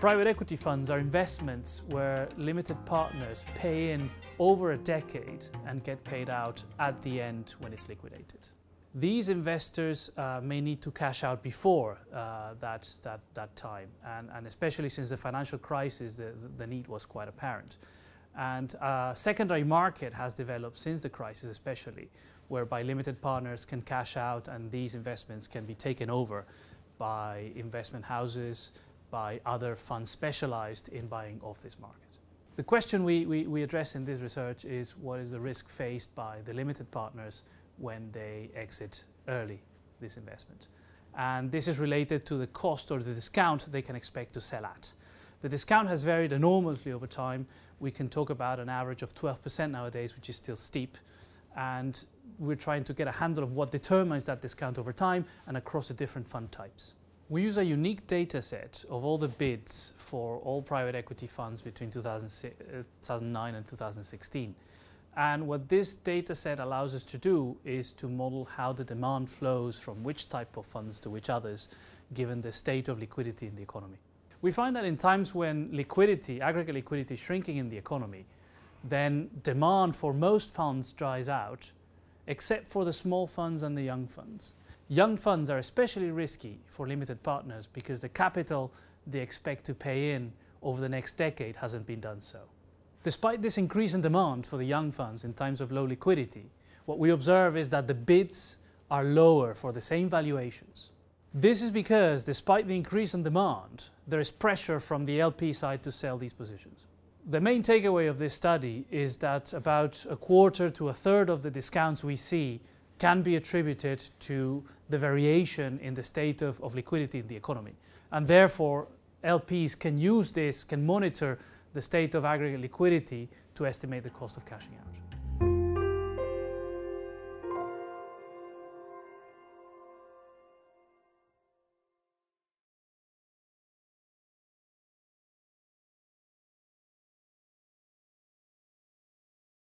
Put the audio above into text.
Private equity funds are investments where limited partners pay in over a decade and get paid out at the end when it's liquidated. These investors may need to cash out before that time, and especially since the financial crisis, the need was quite apparent. And a secondary market has developed since the crisis especially, whereby limited partners can cash out and these investments can be taken over by investment houses, by other funds specialized in buying off this market. The question we address in this research is what is the risk faced by the limited partners when they exit early this investment. And this is related to the cost or the discount they can expect to sell at. The discount has varied enormously over time. We can talk about an average of 12% nowadays, which is still steep. And we're trying to get a handle of what determines that discount over time and across the different fund types. We use a unique data set of all the bids for all private equity funds between 2009 and 2016. And what this data set allows us to do is to model how the demand flows from which type of funds to which others, given the state of liquidity in the economy. We find that in times when liquidity, aggregate liquidity is shrinking in the economy, then demand for most funds dries out, except for the small funds and the young funds. Young funds are especially risky for limited partners because the capital they expect to pay in over the next decade hasn't been done so. Despite this increase in demand for the young funds in times of low liquidity, what we observe is that the bids are lower for the same valuations. This is because, despite the increase in demand, there is pressure from the LP side to sell these positions. The main takeaway of this study is that about a quarter to a third of the discounts we see can be attributed to the variation in the state of liquidity in the economy. And therefore, LPs can use this, can monitor the state of aggregate liquidity to estimate the cost of cashing out.